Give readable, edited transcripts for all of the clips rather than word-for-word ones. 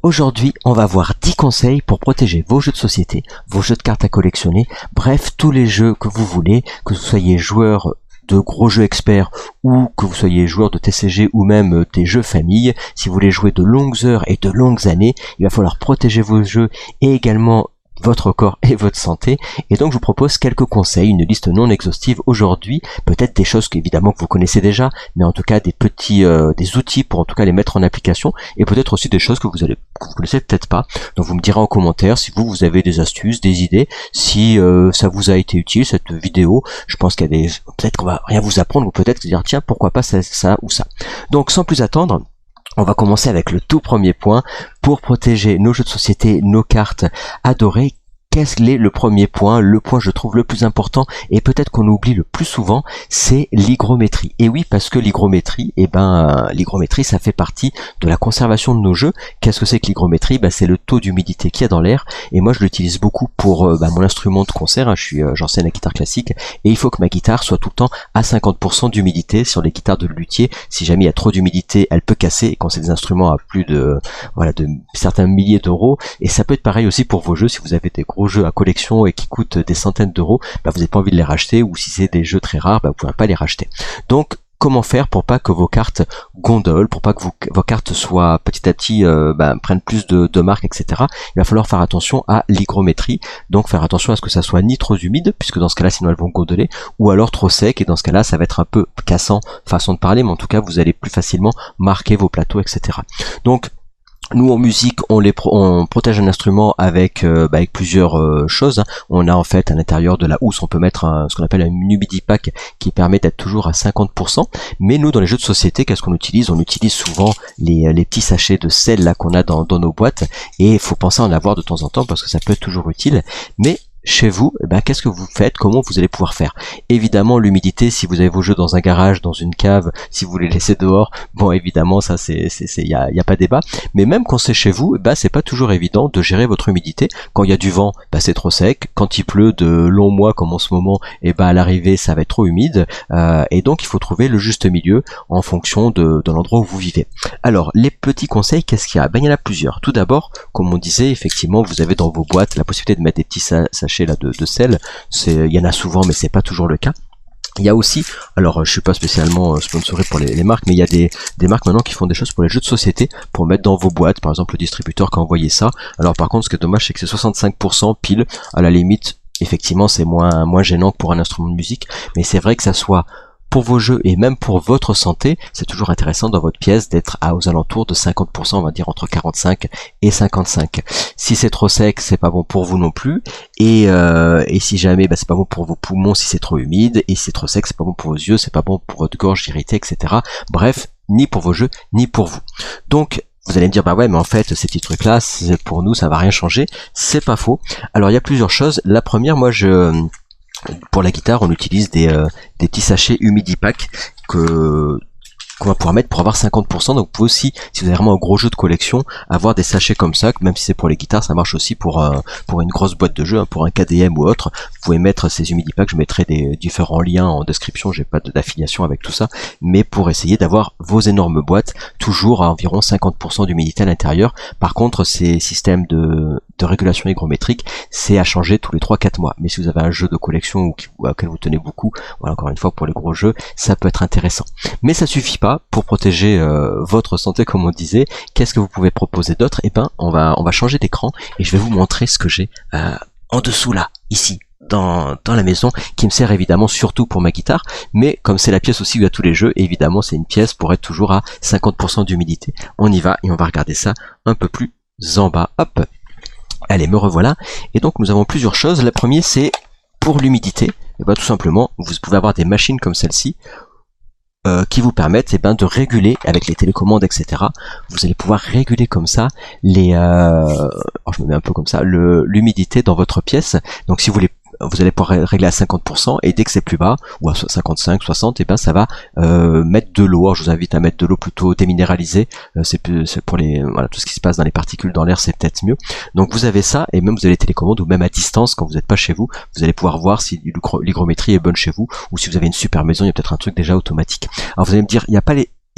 Aujourd'hui, on va voir 10 conseils pour protéger vos jeux de société, vos jeux de cartes à collectionner, bref, tous les jeux que vous voulez, que vous soyez joueur de gros jeux experts ou que vous soyez joueur de TCG ou même des jeux famille. Si vous voulez jouer de longues heures et de longues années, il va falloir protéger vos jeux et également votre corps et votre santé, et donc je vous propose quelques conseils, une liste non exhaustive aujourd'hui, peut-être des choses qu'évidemment que vous connaissez déjà, mais en tout cas des petits des outils pour en tout cas les mettre en application, et peut-être aussi des choses que vous connaissez peut-être pas. Donc vous me direz en commentaire si vous avez des astuces, des idées, si ça vous a été utile cette vidéo. Je pense qu'il y a des, peut-être qu'on va rien vous apprendre, ou peut-être vous dire tiens pourquoi pas ça ou ça. Donc sans plus attendre, on va commencer avec le tout premier point pour protéger nos jeux de société, nos cartes adorées. Quel est le premier point, le point je trouve le plus important et peut-être qu'on oublie le plus souvent, c'est l'hygrométrie. Et oui, parce que l'hygrométrie, l'hygrométrie ça fait partie de la conservation de nos jeux. Qu'est-ce que c'est que l'hygrométrie? C'est le taux d'humidité qu'il y a dans l'air, et moi je l'utilise beaucoup pour mon instrument de concert, hein. J'enseigne la guitare classique et il faut que ma guitare soit tout le temps à 50% d'humidité. Sur les guitares de luthier, si jamais il y a trop d'humidité, elle peut casser, et quand c'est des instruments à plus de certains milliers d'euros, et ça peut être pareil aussi pour vos jeux. Si vous avez des gros jeux à collection et qui coûtent des centaines d'euros, vous n'avez pas envie de les racheter, ou si c'est des jeux très rares, vous ne pouvez pas les racheter. Donc comment faire pour pas que vos cartes gondolent, pour pas que vos cartes soient petit à petit prennent plus de marques, etc. Il va falloir faire attention à l'hygrométrie, donc faire attention à ce que ça soit ni trop humide, puisque dans ce cas-là sinon elles vont gondoler, ou alors trop sec, et dans ce cas-là ça va être un peu cassant, façon de parler, mais en tout cas vous allez plus facilement marquer vos plateaux, etc. Donc nous en musique, on protège un instrument avec plusieurs choses. On a en fait à l'intérieur de la housse, on peut mettre ce qu'on appelle un humidipack qui permet d'être toujours à 50%. Mais nous dans les jeux de société, qu'est-ce qu'on utilise? On utilise souvent les petits sachets de sel là qu'on a dans nos boîtes, et il faut penser à en avoir de temps en temps parce que ça peut être toujours utile. Mais chez vous, qu'est-ce que vous faites? Comment vous allez pouvoir faire? Évidemment, l'humidité, si vous avez vos jeux dans un garage, dans une cave, si vous les laissez dehors, bon, évidemment, ça, y a pas débat. Mais même quand c'est chez vous, c'est pas toujours évident de gérer votre humidité. Quand il y a du vent, c'est trop sec. Quand il pleut de longs mois, comme en ce moment, à l'arrivée, ça va être trop humide. Et donc, il faut trouver le juste milieu en fonction de l'endroit où vous vivez. Alors, les petits conseils, qu'est-ce qu'il y a? Il y en a plusieurs. Tout d'abord, comme on disait, effectivement, vous avez dans vos boîtes la possibilité de mettre des petits sachets là de sel. Il y en a souvent, mais c'est pas toujours le cas. Il y a aussi, alors je suis pas spécialement sponsoré pour les marques, mais il y a des marques maintenant qui font des choses pour les jeux de société, pour mettre dans vos boîtes, par exemple le distributeur qui a envoyé ça. Alors par contre, ce qui est dommage, c'est que c'est 65% pile. À la limite, effectivement, c'est moins gênant que pour un instrument de musique, mais c'est vrai que ça soit pour vos jeux et même pour votre santé, c'est toujours intéressant dans votre pièce d'être aux alentours de 50%, on va dire entre 45 et 55. Si c'est trop sec, c'est pas bon pour vous non plus, et si jamais c'est pas bon pour vos poumons si c'est trop humide, et si c'est trop sec, c'est pas bon pour vos yeux, c'est pas bon pour votre gorge irritée, etc. Bref, ni pour vos jeux, ni pour vous. Donc vous allez me dire ouais, mais en fait ces petits trucs là, pour nous ça va rien changer. C'est pas faux. Alors il y a plusieurs choses. La première, moi pour la guitare, on utilise des petits sachets humidipack qu'on va pouvoir mettre pour avoir 50%. Donc vous pouvez aussi, si vous avez vraiment un gros jeu de collection, avoir des sachets comme ça, même si c'est pour les guitares, ça marche aussi pour une grosse boîte de jeu, pour un KDM ou autre. Vous pouvez mettre ces humidipacks, je mettrai des différents liens en description, j'ai pas d'affiliation avec tout ça, mais pour essayer d'avoir vos énormes boîtes toujours à environ 50% d'humidité à l'intérieur. Par contre, ces systèmes de régulation hygrométrique, c'est à changer tous les 3-4 mois. Mais si vous avez un jeu de collection auquel vous tenez beaucoup, voilà, encore une fois, pour les gros jeux, ça peut être intéressant. Mais ça suffit pas pour protéger votre santé, comme on disait. Qu'est-ce que vous pouvez proposer d'autre? On va changer d'écran et je vais vous montrer ce que j'ai en dessous là, ici, dans la maison, qui me sert évidemment surtout pour ma guitare, mais comme c'est la pièce aussi où il y a tous les jeux, évidemment c'est une pièce pour être toujours à 50% d'humidité. On y va et on va regarder ça un peu plus en bas. Hop, allez, me revoilà. Et donc nous avons plusieurs choses. La première, c'est pour l'humidité. Tout simplement, vous pouvez avoir des machines comme celle-ci qui vous permettent de réguler avec les télécommandes, etc. Vous allez pouvoir réguler comme ça alors je me mets un peu comme ça, l'humidité dans votre pièce. Donc si vous allez pouvoir régler à 50%, et dès que c'est plus bas, ou à 55, 60, ça va mettre de l'eau. Alors je vous invite à mettre de l'eau plutôt déminéralisée, c'est pour tout ce qui se passe dans les particules dans l'air, c'est peut-être mieux. Donc vous avez ça, et même vous avez les télécommandes, ou même à distance, quand vous n'êtes pas chez vous, vous allez pouvoir voir si l'hygrométrie est bonne chez vous, ou si vous avez une super maison, il y a peut-être un truc déjà automatique. Alors vous allez me dire, il n'y a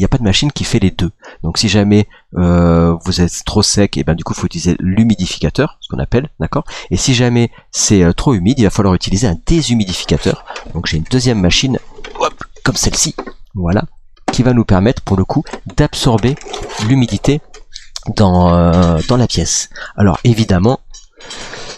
pas de machine qui fait les deux. Donc si jamais vous êtes trop sec, et ben du coup il faut utiliser l'humidificateur, ce qu'on appelle, d'accord. Et si jamais c'est trop humide, il va falloir utiliser un déshumidificateur. Donc j'ai une deuxième machine, hop, comme celle-ci, voilà, qui va nous permettre pour le coup d'absorber l'humidité dans la pièce. Alors évidemment,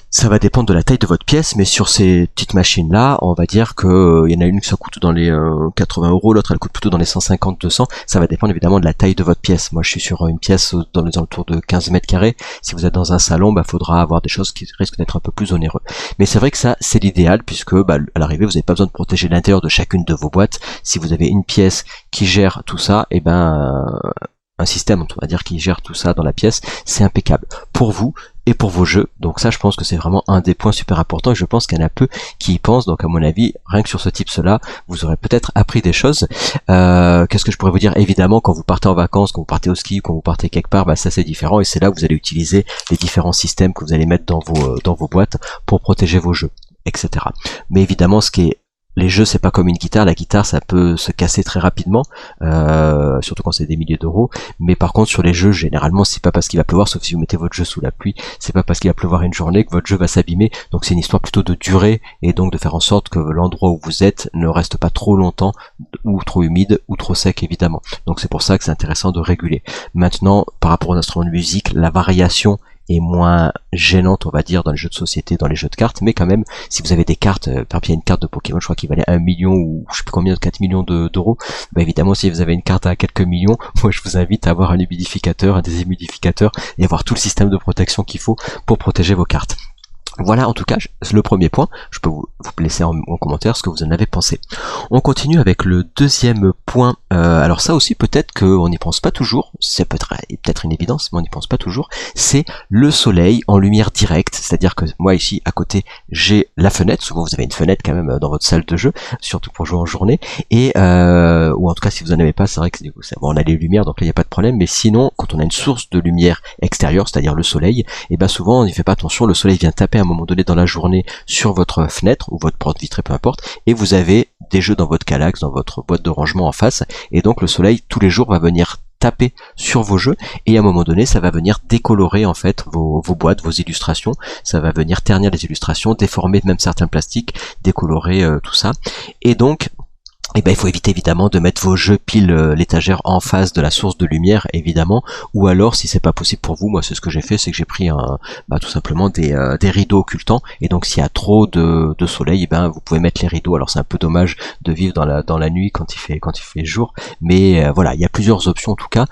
ça va dépendre de la taille de votre pièce, mais sur ces petites machines là, on va dire que il y en a une qui ça coûte dans les 80 €, l'autre elle coûte plutôt dans les 150-200. Ça va dépendre évidemment de la taille de votre pièce. Moi je suis sur une pièce dans les alentours de 15 mètres carrés. Si vous êtes dans un salon, bah faudra avoir des choses qui risquent d'être un peu plus onéreux. Mais c'est vrai que ça c'est l'idéal, puisque bah, à l'arrivée vous n'avez pas besoin de protéger l'intérieur de chacune de vos boîtes. Si vous avez une pièce qui gère tout ça, et ben un système, on va dire, qui gère tout ça dans la pièce, c'est impeccable pour vous et pour vos jeux. Donc ça, je pense que c'est vraiment un des points super importants, et je pense qu'il y en a peu qui y pensent. Donc à mon avis, rien que sur ce type-là, vous aurez peut-être appris des choses. Qu'est-ce que je pourrais vous dire? Évidemment, quand vous partez en vacances, quand vous partez au ski, quand vous partez quelque part, bah ça c'est différent, et c'est là où vous allez utiliser les différents systèmes que vous allez mettre dans vos boîtes pour protéger vos jeux, etc. Mais évidemment, les jeux, c'est pas comme une guitare. La guitare, ça peut se casser très rapidement, surtout quand c'est des milliers d'euros. Mais par contre, sur les jeux, généralement, c'est pas parce qu'il va pleuvoir, sauf si vous mettez votre jeu sous la pluie, c'est pas parce qu'il va pleuvoir une journée que votre jeu va s'abîmer. Donc c'est une histoire plutôt de durée, et donc de faire en sorte que l'endroit où vous êtes ne reste pas trop longtemps, ou trop humide, ou trop sec, évidemment. Donc c'est pour ça que c'est intéressant de réguler. Maintenant, par rapport aux instruments de musique, la variation est moins gênante, on va dire, dans les jeux de société, dans les jeux de cartes, mais quand même, si vous avez des cartes, par exemple il y a une carte de Pokémon, je crois qu'il valait 1 million, ou je sais plus combien, 4 millions d'euros, bah évidemment, si vous avez une carte à quelques millions, moi je vous invite à avoir un humidificateur, un déshumidificateur, et avoir tout le système de protection qu'il faut pour protéger vos cartes. Voilà en tout cas le premier point. Je peux vous laisser en commentaire ce que vous en avez pensé. On continue avec le deuxième point. Alors ça aussi peut-être qu'on n'y pense pas toujours, c'est peut-être une évidence, mais on n'y pense pas toujours. C'est le soleil en lumière directe. C'est-à-dire que moi ici à côté j'ai la fenêtre. Souvent vous avez une fenêtre quand même dans votre salle de jeu, surtout pour jouer en journée. Et ou en tout cas si vous en avez pas, c'est vrai que bon, on a les lumières, donc là il n'y a pas de problème. Mais sinon, quand on a une source de lumière extérieure, c'est-à-dire le soleil, et ben souvent on n'y fait pas attention. Le soleil vient taper un moment donné dans la journée sur votre fenêtre ou votre porte vitrée, peu importe, et vous avez des jeux dans votre Kallax, dans votre boîte de rangement en face, et donc le soleil tous les jours va venir taper sur vos jeux, et à un moment donné ça va venir décolorer en fait vos boîtes, vos illustrations, ça va venir ternir les illustrations, déformer même certains plastiques, décolorer tout ça, et donc et ben il faut éviter évidemment de mettre vos jeux pile l'étagère en face de la source de lumière, évidemment, ou alors si c'est pas possible pour vous, moi c'est ce que j'ai fait, c'est que j'ai pris tout simplement des rideaux occultants, et donc s'il y a trop de soleil, et ben vous pouvez mettre les rideaux. Alors c'est un peu dommage de vivre dans la nuit quand il fait jour, mais voilà, il y a plusieurs options en tout cas.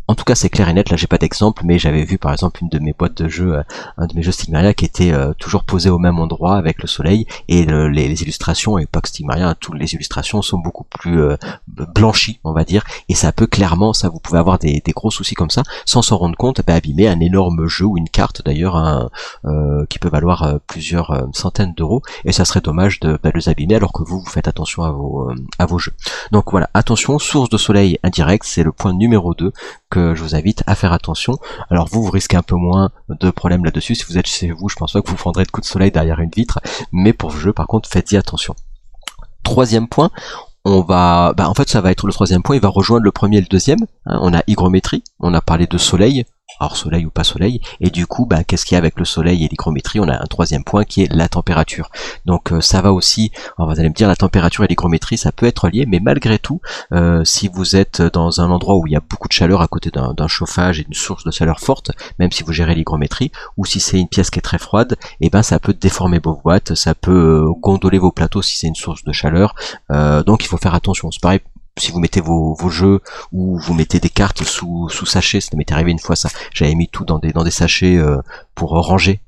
En tout cas, c'est clair et net. Là, j'ai pas d'exemple, mais j'avais vu par exemple une de mes boîtes de jeux, un de mes jeux Stigmaria qui était toujours posé au même endroit avec le soleil, et les illustrations, et pas que Stigmaria, toutes les illustrations sont beaucoup plus blanchies, on va dire, et ça peut clairement, ça, vous pouvez avoir des gros soucis comme ça, sans s'en rendre compte, abîmer un énorme jeu ou une carte d'ailleurs, qui peut valoir plusieurs centaines d'euros, et ça serait dommage de les abîmer alors que vous faites attention à vos jeux. Donc voilà, attention, source de soleil indirect, c'est le point numéro 2 que je vous invite à faire attention. Alors vous risquez un peu moins de problèmes là-dessus. Si vous êtes chez vous, je pense pas que vous prendrez de coups de soleil derrière une vitre, mais pour le jeu, par contre, faites-y attention. Troisième point, en fait ça va être le troisième point, il va rejoindre le premier et le deuxième. On a hygrométrie, on a parlé de soleil, alors soleil ou pas soleil, et du coup qu'est-ce qu'il y a avec le soleil et l'hygrométrie? On a un troisième point qui est la température. Donc ça va aussi, vous allez me dire, la température et l'hygrométrie ça peut être lié, mais malgré tout, si vous êtes dans un endroit où il y a beaucoup de chaleur à côté d'un chauffage et d'une source de chaleur forte, même si vous gérez l'hygrométrie, ou si c'est une pièce qui est très froide, et ça peut déformer vos boîtes, ça peut gondoler vos plateaux si c'est une source de chaleur, donc il faut faire attention. C'est pareil si vous mettez vos jeux, ou vous mettez des cartes sous sachets. Ça m'est arrivé une fois, ça, j'avais mis tout dans des sachets pour ranger,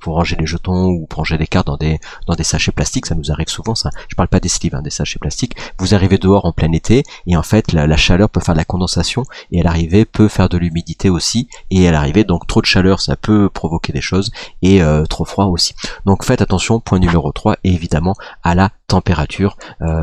pour ranger les jetons ou pour ranger les cartes dans des sachets plastiques. Ça nous arrive souvent, ça. Je parle pas des sleeves, des sachets plastiques. Vous arrivez dehors en plein été, et en fait la chaleur peut faire de la condensation, et à l'arrivée peut faire de l'humidité aussi, et à l'arrivée donc trop de chaleur ça peut provoquer des choses, et trop froid aussi. Donc faites attention, point numéro 3, et évidemment à la température.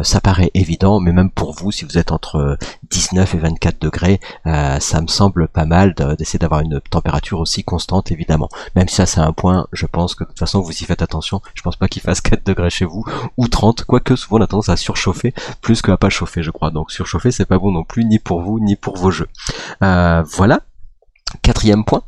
Ça paraît évident, mais même pour vous, si vous êtes entre 19 et 24 degrés, ça me semble pas mal d'essayer d'avoir une température aussi constante, évidemment. Même si ça c'est un point, je pense que de toute façon vous y faites attention. Je pense pas qu'il fasse 4 degrés chez vous, ou 30, quoique souvent on a tendance à surchauffer plus qu'à pas chauffer, je crois. Donc surchauffer c'est pas bon non plus, ni pour vous, ni pour vos jeux. Voilà. Quatrième point.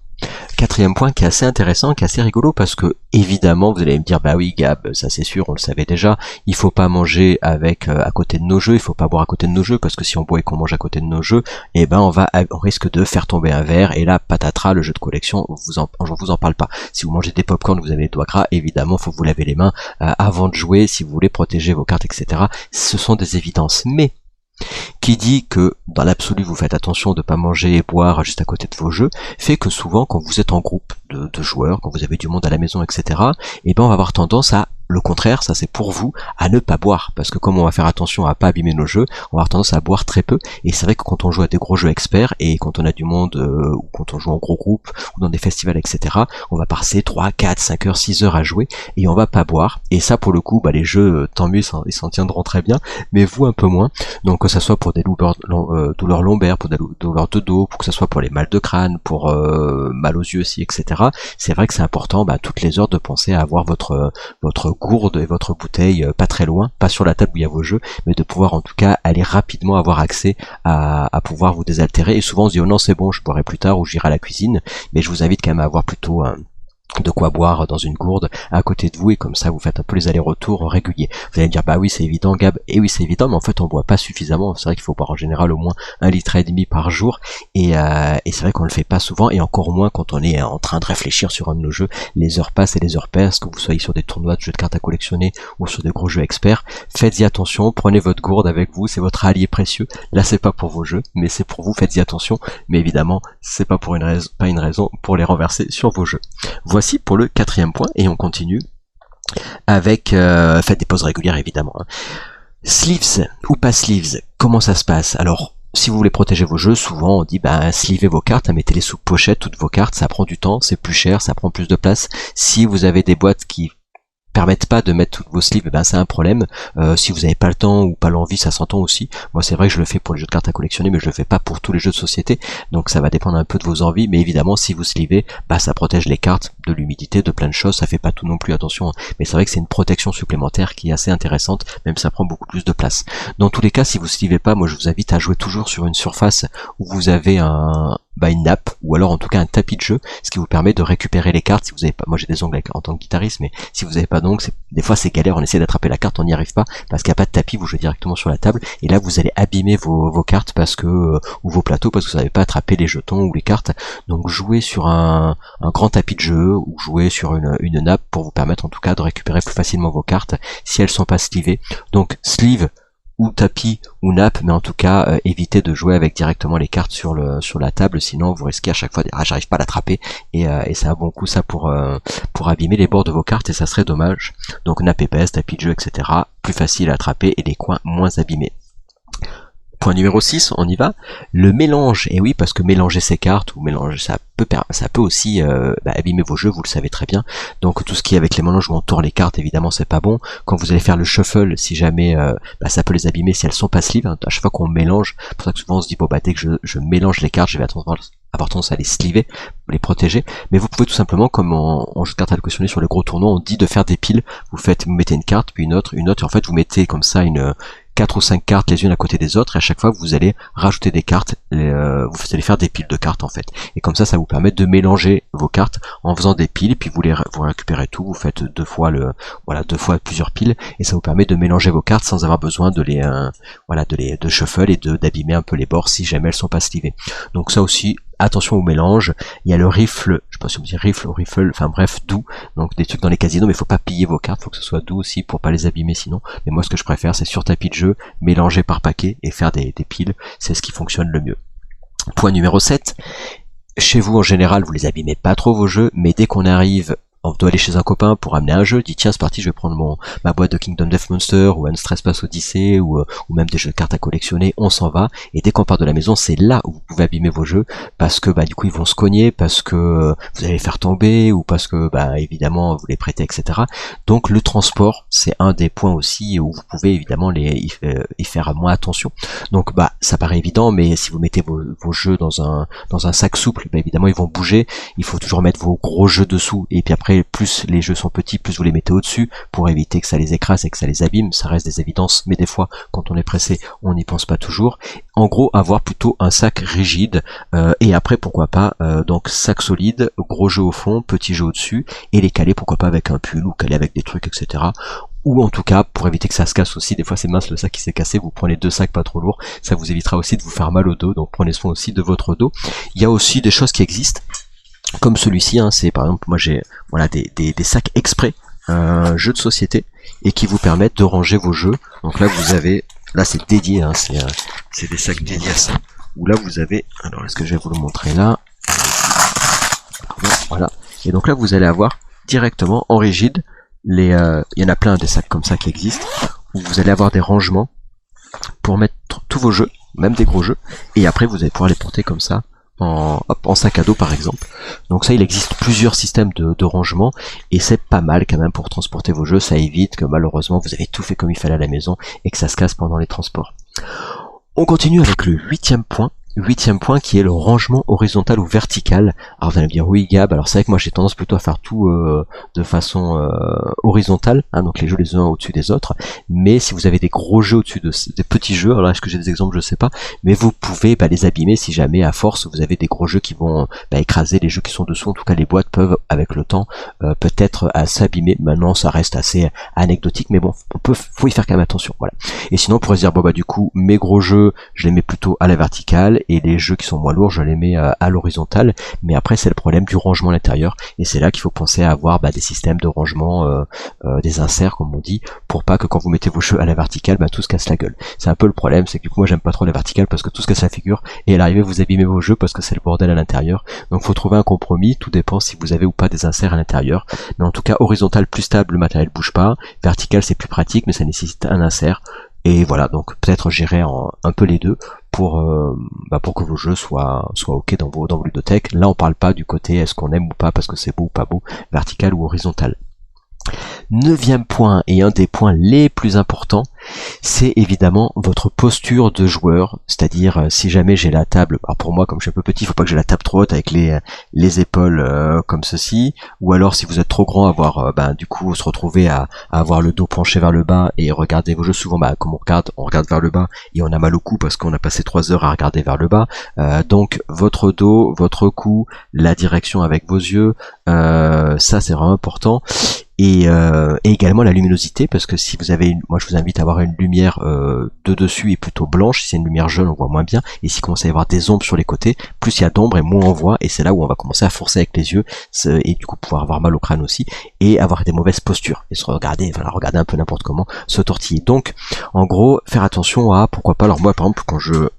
Quatrième point qui est assez intéressant, qui est assez rigolo parce que évidemment vous allez me dire bah oui Gab, ça c'est sûr, on le savait déjà, il faut pas manger avec à côté de nos jeux, il faut pas boire à côté de nos jeux parce que si on boit et qu'on mange à côté de nos jeux, et ben on risque de faire tomber un verre et là patatras, le jeu de collection, je vous en parle pas. Si vous mangez des popcorn, vous avez les doigts gras, évidemment faut vous laver les mains avant de jouer si vous voulez protéger vos cartes, etc. Ce sont des évidences, mais qui dit que dans l'absolu vous faites attention de ne pas manger et boire juste à côté de vos jeux, fait que souvent quand vous êtes en groupe de joueurs, quand vous avez du monde à la maison, etc., et ben on va avoir tendance à, le contraire, ça c'est pour vous, à ne pas boire, parce que comme on va faire attention à pas abîmer nos jeux, on va avoir tendance à boire très peu, et c'est vrai que quand on joue à des gros jeux experts, et quand on a du monde, ou quand on joue en gros groupe, ou dans des festivals, etc., on va passer 3, 4, 5 heures, 6 heures à jouer, et on va pas boire, et ça pour le coup, bah, les jeux, tant mieux, ils s'en tiendront très bien, mais vous un peu moins, donc que ça soit pour des douleurs lombaires, pour des douleurs de dos, pour que ça soit pour les mal de crâne, pour mal aux yeux aussi, etc., c'est vrai que c'est important, bah, toutes les heures de penser à avoir votre gourde et votre bouteille pas très loin, pas sur la table où il y a vos jeux, mais de pouvoir en tout cas aller rapidement avoir accès à pouvoir vous désaltérer. Et souvent on se dit oh non c'est bon, je boirai plus tard ou j'irai à la cuisine, mais je vous invite quand même à avoir plutôt de quoi boire dans une gourde à côté de vous, et comme ça vous faites un peu les allers-retours réguliers. Vous allez me dire bah oui c'est évident Gab, et oui c'est évident, mais en fait on boit pas suffisamment. C'est vrai qu'il faut boire en général au moins 1,5 litre par jour, et c'est vrai qu'on le fait pas souvent, et encore moins quand on est en train de réfléchir sur un de nos jeux. Les heures passent et les heures passent, que vous soyez sur des tournois de jeux de cartes à collectionner ou sur des gros jeux experts, faites-y attention, prenez votre gourde avec vous, c'est votre allié précieux. Là c'est pas pour vos jeux, mais c'est pour vous, faites-y attention, mais évidemment c'est pas pour une raison pour les renverser sur vos jeux. Voici pour le quatrième point, et on continue avec faites des pauses régulières évidemment. Sleeves ou pas sleeves, comment ça se passe? Alors si vous voulez protéger vos jeux, souvent on dit bah sleevez vos cartes, mettez-les sous pochette, toutes vos cartes, ça prend du temps, c'est plus cher, ça prend plus de place. Si vous avez des boîtes qui permettent pas de mettre toutes vos sleeves, ben c'est un problème. Si vous n'avez pas le temps ou pas l'envie, ça s'entend aussi. Moi c'est vrai que je le fais pour les jeux de cartes à collectionner, mais je le fais pas pour tous les jeux de société, donc ça va dépendre un peu de vos envies, mais évidemment si vous sleevez, bah ça protège les cartes de l'humidité, de plein de choses, ça fait pas tout non plus, attention, hein. Mais c'est vrai que c'est une protection supplémentaire qui est assez intéressante, même si ça prend beaucoup plus de place. Dans tous les cas, si vous sleevez pas, moi je vous invite à jouer toujours sur une surface où vous avez une nappe, ou alors en tout cas un tapis de jeu, ce qui vous permet de récupérer les cartes. Si vous avez pas, moi j'ai des ongles en tant que guitariste, mais si vous avez pas d'ongles, des fois c'est galère, on essaie d'attraper la carte, on n'y arrive pas, parce qu'il n'y a pas de tapis, vous jouez directement sur la table, et là vous allez abîmer vos cartes parce que, ou vos plateaux, parce que vous n'avez pas attrapé les jetons ou les cartes. Donc jouez sur un grand tapis de jeu, ou jouez sur une nappe pour vous permettre en tout cas de récupérer plus facilement vos cartes si elles sont pas sleevées. Donc sleeve ou tapis ou nappe, mais en tout cas évitez de jouer avec directement les cartes sur la table, sinon vous risquez à chaque fois de dire ah j'arrive pas à l'attraper, et c'est un bon coup ça pour abîmer les bords de vos cartes, et ça serait dommage. Donc nappe épaisse, tapis de jeu, etc., plus facile à attraper et des coins moins abîmés. Point numéro 6, on y va. Le mélange, et oui, parce que mélanger ces cartes, ou mélanger, ça peut aussi abîmer vos jeux, vous le savez très bien. Donc tout ce qui est avec les mélanges où on tord les cartes, évidemment c'est pas bon. Quand vous allez faire le shuffle, si jamais ça peut les abîmer si elles sont pas sleeve, hein. À chaque fois qu'on mélange, c'est pour ça que souvent on se dit bon bah dès que je mélange les cartes, je vais avoir tendance à les sleever, les protéger. Mais vous pouvez tout simplement, comme en jeu de cartes à collectionner sur les gros tournois, on dit de faire des piles. Vous mettez une carte, puis une autre, et en fait vous mettez comme ça 4 ou 5 cartes les unes à côté des autres, et à chaque fois vous allez rajouter des cartes, vous allez faire des piles de cartes en fait, et comme ça vous permet de mélanger vos cartes en faisant des piles, puis vous récupérez tout, vous faites deux fois plusieurs piles, et ça vous permet de mélanger vos cartes sans avoir besoin de de shuffle et d'abîmer un peu les bords si jamais elles sont pas sleevées. Donc ça aussi, attention au mélange. Il y a le rifle, je sais pas si on dit rifle ou rifle, enfin bref, doux, donc des trucs dans les casinos, mais il faut pas piller vos cartes, faut que ce soit doux aussi pour pas les abîmer sinon. Mais moi ce que je préfère, c'est sur tapis de jeu, mélanger par paquet et faire des piles, c'est ce qui fonctionne le mieux. Point numéro 7, chez vous en général vous les abîmez pas trop vos jeux, mais dès qu'on arrive, on doit aller chez un copain pour amener un jeu, dit tiens c'est parti, je vais prendre ma boîte de Kingdom Death Monster ou un Stress Pass Odyssey ou même des jeux de cartes à collectionner, on s'en va, et dès qu'on part de la maison, c'est là où vous pouvez abîmer vos jeux, parce que du coup ils vont se cogner, parce que vous allez les faire tomber, ou parce que évidemment vous les prêtez, etc. Donc le transport, c'est un des points aussi où vous pouvez évidemment y faire moins attention. Donc ça paraît évident, mais si vous mettez vos jeux dans un sac souple, évidemment ils vont bouger, il faut toujours mettre vos gros jeux dessous, et puis après après, plus les jeux sont petits, plus vous les mettez au-dessus pour éviter que ça les écrase et que ça les abîme. Ça reste des évidences, mais des fois, quand on est pressé, on n'y pense pas toujours. En gros, avoir plutôt un sac rigide, et après, pourquoi pas, donc sac solide, gros jeu au fond, petit jeu au-dessus, et les caler, pourquoi pas avec un pull ou caler avec des trucs, etc. Ou en tout cas, pour éviter que ça se casse aussi, des fois c'est mince le sac qui s'est cassé, vous prenez 2 sacs pas trop lourds, ça vous évitera aussi de vous faire mal au dos, donc prenez soin aussi de votre dos. Il y a aussi des choses qui existent, comme celui-ci, hein, c'est par exemple, moi j'ai voilà des sacs exprès, jeux de société, et qui vous permettent de ranger vos jeux. Donc là vous avez, là c'est dédié, hein, c'est des sacs dédiés à ça, où là vous avez, alors est-ce que je vais vous le montrer là, voilà, et donc là vous allez avoir directement en rigide, il y en a plein des sacs comme ça qui existent, où vous allez avoir des rangements pour mettre tous vos jeux, même des gros jeux, et après vous allez pouvoir les porter comme ça, en sac à dos par exemple. Donc ça, il existe plusieurs systèmes de rangement, et c'est pas mal quand même pour transporter vos jeux, ça évite que malheureusement vous avez tout fait comme il fallait à la maison, et que ça se casse pendant les transports. On continue avec le huitième point qui est le rangement horizontal ou vertical. Alors vous allez me dire oui Gab, alors c'est vrai que moi j'ai tendance plutôt à faire tout de façon horizontale, hein, donc les jeux les uns au-dessus des autres, mais si vous avez des gros jeux au-dessus des petits jeux, alors est-ce que j'ai des exemples, je sais pas, mais vous pouvez les abîmer si jamais à force vous avez des gros jeux qui vont écraser les jeux qui sont dessous. En tout cas les boîtes peuvent avec le temps peut-être s'abîmer. Maintenant ça reste assez anecdotique, mais bon, faut y faire quand même attention, voilà. Et sinon on pourrait se dire bon du coup mes gros jeux je les mets plutôt à la verticale, et les jeux qui sont moins lourds je les mets à l'horizontale, mais après c'est le problème du rangement à l'intérieur, et c'est là qu'il faut penser à avoir des systèmes de rangement, des inserts comme on dit, pour pas que quand vous mettez vos jeux à la verticale tout se casse la gueule. C'est un peu le problème, c'est que du coup moi j'aime pas trop la verticale parce que tout se casse la figure, et à l'arrivée vous abîmez vos jeux parce que c'est le bordel à l'intérieur. Donc faut trouver un compromis, tout dépend si vous avez ou pas des inserts à l'intérieur, mais en tout cas horizontal plus stable, le matériel bouge pas, vertical c'est plus pratique mais ça nécessite un insert. Et voilà, donc peut-être gérer un peu les deux pour que vos jeux soient ok dans vos ludothèques. Là on parle pas du côté est-ce qu'on aime ou pas parce que c'est beau ou pas beau, vertical ou horizontal. Neuvième point, et un des points les plus importants, c'est évidemment votre posture de joueur, c'est-à-dire si jamais j'ai la table, alors pour moi comme je suis un peu petit, il faut pas que j'ai la table trop haute avec les épaules comme ceci, ou alors si vous êtes trop grand, avoir du coup se retrouver à avoir le dos penché vers le bas et regarder vos jeux. Souvent comme on regarde vers le bas et on a mal au cou parce qu'on a passé 3 heures à regarder vers le bas, donc votre dos, votre cou, la direction avec vos yeux, ça c'est vraiment important. Et également la luminosité, parce que si vous avez moi je vous invite à avoir une lumière de dessus et plutôt blanche. Si c'est une lumière jaune on voit moins bien, et s'il commence à y avoir des ombres sur les côtés, plus il y a d'ombre et moins on voit, et c'est là où on va commencer à forcer avec les yeux, et du coup pouvoir avoir mal au crâne aussi, et avoir des mauvaises postures, et se regarder un peu n'importe comment, se tortiller. Donc en gros faire attention à, pourquoi pas, alors moi par exemple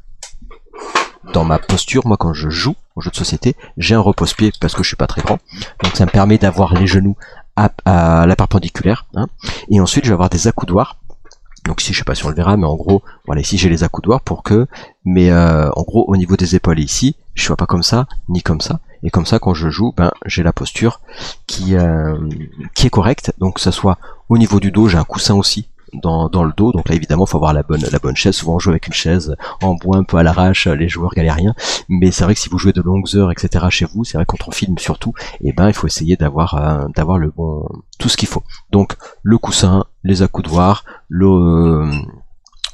dans ma posture, moi quand je joue au jeu de société, j'ai un repose-pied parce que je suis pas très grand, donc ça me permet d'avoir les genoux à la perpendiculaire, hein. Et ensuite je vais avoir des accoudoirs. Donc ici je sais pas si on le verra, mais en gros voilà, ici j'ai les accoudoirs pour que en gros au niveau des épaules ici je sois pas comme ça ni comme ça, et comme ça quand je joue j'ai la posture qui est correcte. Donc que ça soit au niveau du dos, j'ai un coussin aussi dans le dos, donc là évidemment faut avoir la bonne chaise. Souvent on joue avec une chaise en bois un peu à l'arrache, les joueurs galériens, mais c'est vrai que si vous jouez de longues heures etc chez vous, c'est vrai qu'on film surtout, et il faut essayer d'avoir le bon, tout ce qu'il faut. Donc le coussin, les accoudoirs, le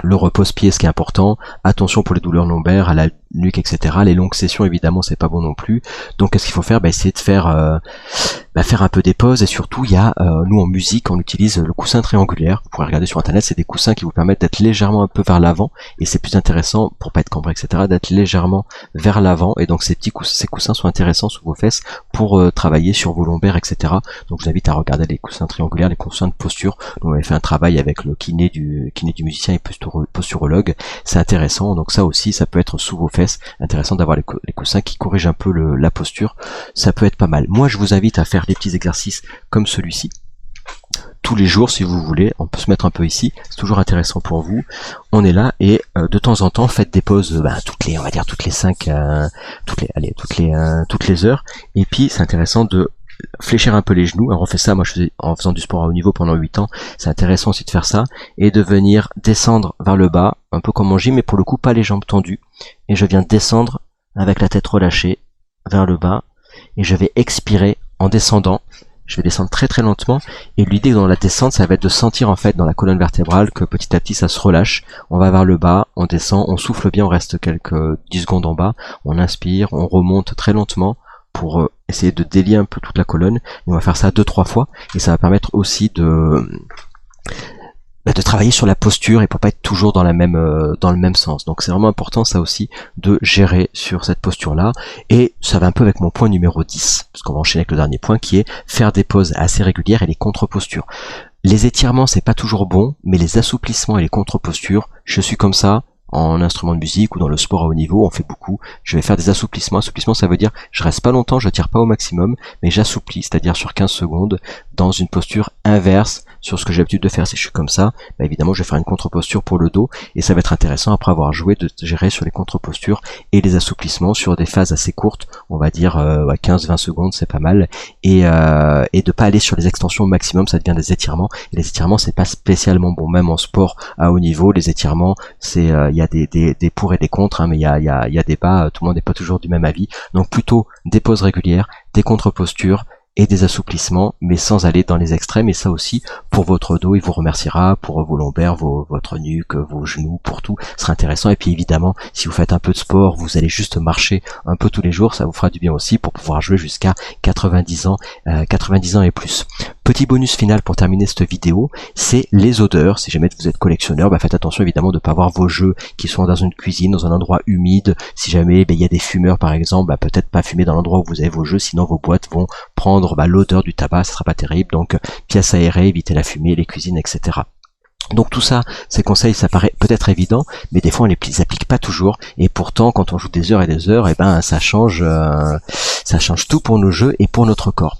repose-pied, ce qui est important, attention pour les douleurs lombaires, à la nuque, etc. Les longues sessions, évidemment, c'est pas bon non plus. Donc, qu'est-ce qu'il faut faire? Essayer de faire un peu des pauses, et surtout, il y a, nous en musique, on utilise le coussin triangulaire. Vous pourrez regarder sur internet, c'est des coussins qui vous permettent d'être légèrement un peu vers l'avant, et c'est plus intéressant, pour pas être cambré, etc., d'être légèrement vers l'avant, et donc ces coussins sont intéressants sous vos fesses pour travailler sur vos lombaires, etc. Donc, je vous invite à regarder les coussins triangulaires, les coussins de posture. On avait fait un travail avec le kiné du musicien et posturologue, c'est intéressant. Donc ça aussi, ça peut être sous vos fesses, intéressant d'avoir les coussins qui corrigent un peu la posture, ça peut être pas mal. Moi je vous invite à faire des petits exercices comme celui-ci tous les jours si vous voulez. On peut se mettre un peu ici, c'est toujours intéressant pour vous. On est là, et de temps en temps faites des pauses toutes les 5 toutes les heures, et puis c'est intéressant de fléchir un peu les genoux. Alors on fait ça, moi je faisais en faisant du sport à haut niveau pendant 8 ans, c'est intéressant aussi de faire ça, et de venir descendre vers le bas, un peu comme en gym, mais pour le coup pas les jambes tendues, et je viens descendre avec la tête relâchée vers le bas, et je vais expirer en descendant. je vais descendre très très lentement, et l'idée dans la descente, ça va être de sentir en fait dans la colonne vertébrale que petit à petit ça se relâche, on va vers le bas, on descend, on souffle bien, on reste quelques 10 secondes en bas, on inspire, on remonte très lentement pour essayer de délier un peu toute la colonne, et on va faire ça 2-3 fois, et ça va permettre aussi de travailler sur la posture et pour pas être toujours dans le même sens. Donc c'est vraiment important ça aussi de gérer sur cette posture là, et ça va un peu avec mon point numéro 10, parce qu'on va enchaîner avec le dernier point qui est faire des pauses assez régulières et les contre-postures. Les étirements c'est pas toujours bon, mais les assouplissements et les contre-postures, je suis comme ça. En instrument de musique ou dans le sport à haut niveau, on fait beaucoup. Je vais faire des assouplissements. Assouplissements, ça veut dire je reste pas longtemps, je tire pas au maximum, mais j'assouplis, c'est-à-dire sur 15 secondes, dans une posture inverse sur ce que j'ai l'habitude de faire. Si je suis comme ça, bah évidemment, je vais faire une contre-posture pour le dos, et ça va être intéressant après avoir joué de gérer sur les contre-postures et les assouplissements sur des phases assez courtes, on va dire 15-20 secondes, c'est pas mal, et de pas aller sur les extensions au maximum, ça devient des étirements, et les étirements, c'est pas spécialement bon, même en sport à haut niveau, les étirements, c'est il y a des pour et des contre, hein, mais il y a des bas, tout le monde n'est pas toujours du même avis, donc plutôt des pauses régulières, des contre-postures et des assouplissements, mais sans aller dans les extrêmes, et ça aussi, pour votre dos, il vous remerciera, pour vos lombaires, votre nuque, vos genoux, pour tout, ce sera intéressant. Et puis évidemment, si vous faites un peu de sport, vous allez juste marcher un peu tous les jours, ça vous fera du bien aussi pour pouvoir jouer jusqu'à 90 ans et plus. Petit bonus final pour terminer cette vidéo, c'est les odeurs. Si jamais vous êtes collectionneur, bah faites attention évidemment de ne pas avoir vos jeux qui sont dans une cuisine, dans un endroit humide. Si jamais il y a des fumeurs par exemple, bah peut-être pas fumer dans l'endroit où vous avez vos jeux, sinon vos boîtes vont prendre l'odeur du tabac, ça sera pas terrible. Donc pièces aérées, évitez la fumée, les cuisines, etc. Donc tout ça, ces conseils, ça paraît peut-être évident, mais des fois on les applique pas toujours, et pourtant quand on joue des heures et des heures, et ben ça change tout pour nos jeux et pour notre corps.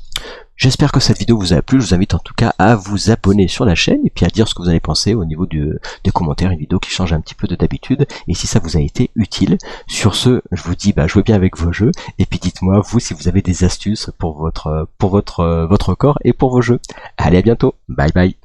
J'espère que cette vidéo vous a plu, je vous invite en tout cas à vous abonner sur la chaîne et puis à dire ce que vous en avez pensé au niveau des commentaires, une vidéo qui change un petit peu de d'habitude, et si ça vous a été utile. Sur ce, je vous dis jouez bien avec vos jeux, et puis dites-moi vous si vous avez des astuces pour votre corps et pour vos jeux. Allez, à bientôt, bye bye.